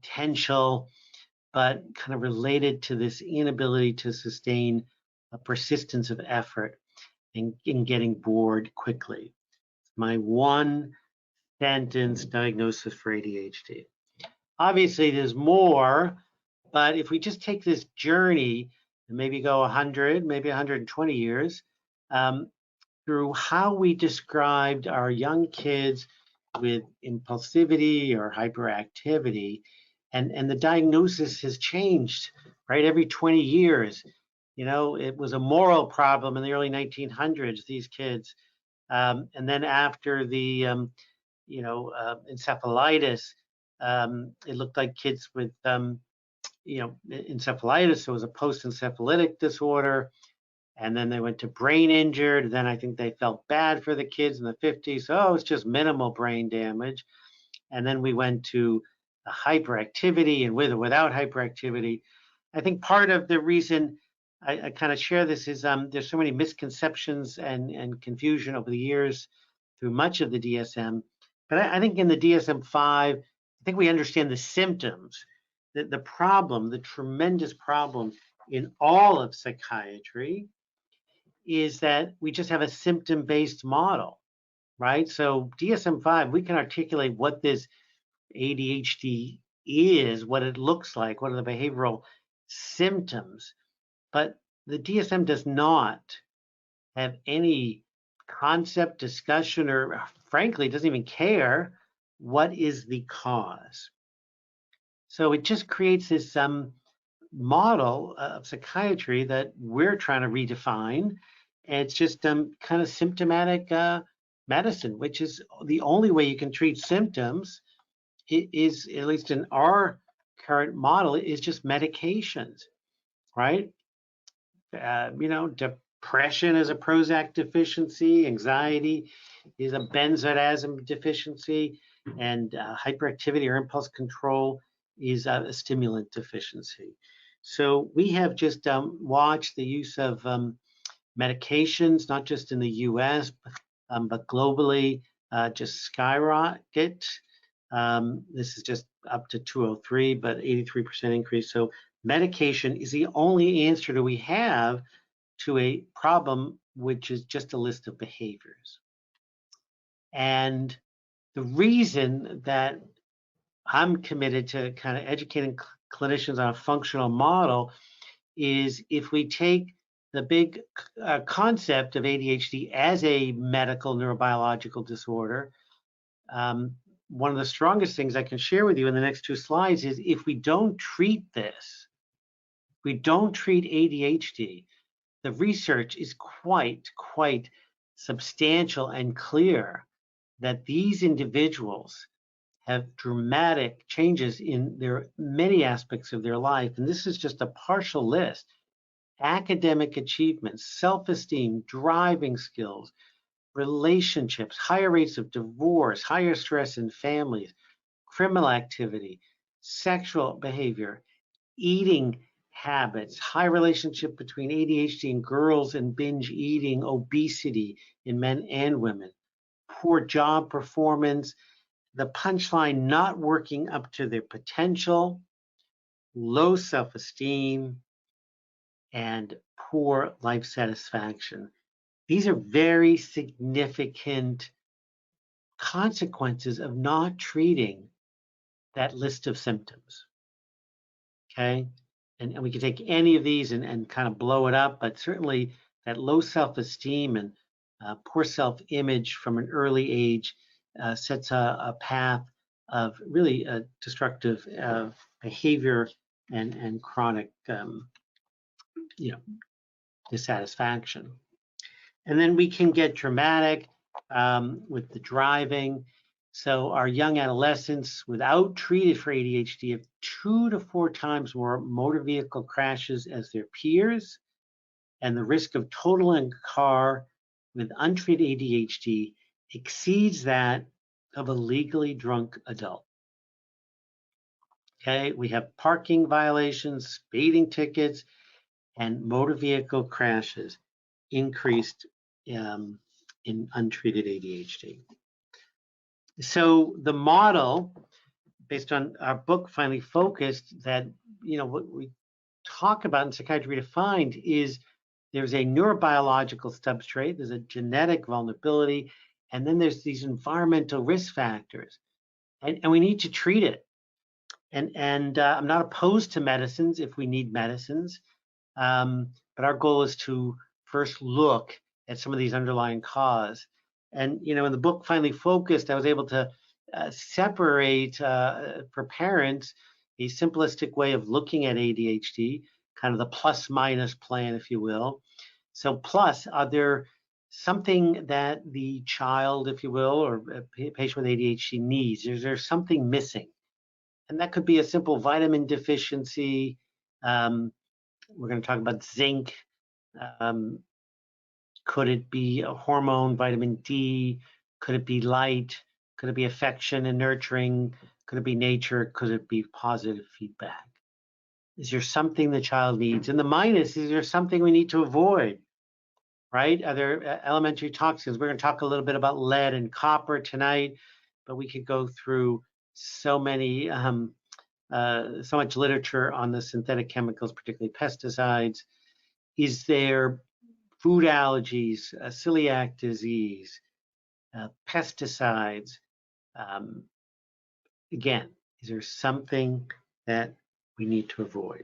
potential, but kind of related to this inability to sustain a persistence of effort and in getting bored quickly. My one sentence diagnosis for ADHD. Obviously, there's more, but if we just take this journey and maybe go 100, maybe 120 years, through how we described our young kids with impulsivity or hyperactivity, and the diagnosis has changed, right? Every 20 years, you know, it was a moral problem in the early 1900s, these kids. And then after the, encephalitis, it looked like kids with, encephalitis. There was a post-encephalitic disorder. And then they went to brain injured. Then I think they felt bad for the kids in the 50s. Oh, it's just minimal brain damage. And then we went to hyperactivity, and with or without hyperactivity. I think part of the reason I kind of share this is there's so many misconceptions and confusion over the years through much of the DSM. But I think in the DSM-5, I think we understand the symptoms, the problem, the tremendous problem in all of psychiatry is that we just have a symptom-based model, right? So DSM-5, we can articulate what this ADHD is, what it looks like, what are the behavioral symptoms, but the DSM does not have any concept, discussion, or frankly, doesn't even care what is the cause. So it just creates this model of psychiatry that we're trying to redefine. And it's just kind of symptomatic medicine, which is the only way you can treat symptoms. It is, at least in our current model, is just medications, right? Depression is a Prozac deficiency, anxiety is a benzodiazepine deficiency, and hyperactivity or impulse control is a stimulant deficiency. So we have just watched the use of medications, not just in the US, but globally, just skyrocket. This is just up to 203, but 83% increase. So medication is the only answer that we have to a problem, which is just a list of behaviors. And the reason that I'm committed to kind of educating clinicians on a functional model is if we take the big concept of ADHD as a medical neurobiological disorder, one of the strongest things I can share with you in the next two slides is if we don't treat this, we don't treat ADHD, the research is quite substantial and clear that these individuals have dramatic changes in their many aspects of their life. And this is just a partial list. Academic achievements, self-esteem, driving skills, relationships, higher rates of divorce, higher stress in families, criminal activity, sexual behavior, eating habits, high relationship between ADHD in girls and binge eating, obesity in men and women, poor job performance, the punchline not working up to their potential, low self-esteem, and poor life satisfaction. These are very significant consequences of not treating that list of symptoms, okay? And we can take any of these and kind of blow it up, but certainly that low self-esteem and poor self-image from an early age sets a path of really destructive behavior and chronic dissatisfaction. And then we can get dramatic with the driving. So our young adolescents without treated for ADHD have 2 to 4 times more motor vehicle crashes as their peers, and the risk of totaling a car with untreated ADHD exceeds that of a legally drunk adult. Okay, we have parking violations, speeding tickets, and motor vehicle crashes increased in untreated ADHD. So the model based on our book finally focused, that what we talk about in Psychiatry Redefined is there's a neurobiological substrate, there's a genetic vulnerability, and then there's these environmental risk factors, and we need to treat it. And I'm not opposed to medicines if we need medicines, but our goal is to first look at some of these underlying cause. And when the book finally focused, I was able to separate for parents a simplistic way of looking at ADHD, kind of the plus minus plan, if you will. So plus, are there something that the child, if you will, or a patient with ADHD needs? Is there something missing? And that could be a simple vitamin deficiency. We're going to talk about zinc. Um, could it be a hormone, vitamin D? Could it be light? Could it be affection and nurturing? Could it be nature? Could it be positive feedback? Is there something the child needs? And the minus, is there something we need to avoid? Right? Are there elementary toxins? We're going to talk a little bit about lead and copper tonight, but we could go through so many, so much literature on the synthetic chemicals, particularly pesticides. Is there food allergies, celiac disease, pesticides? Again, is there something that we need to avoid?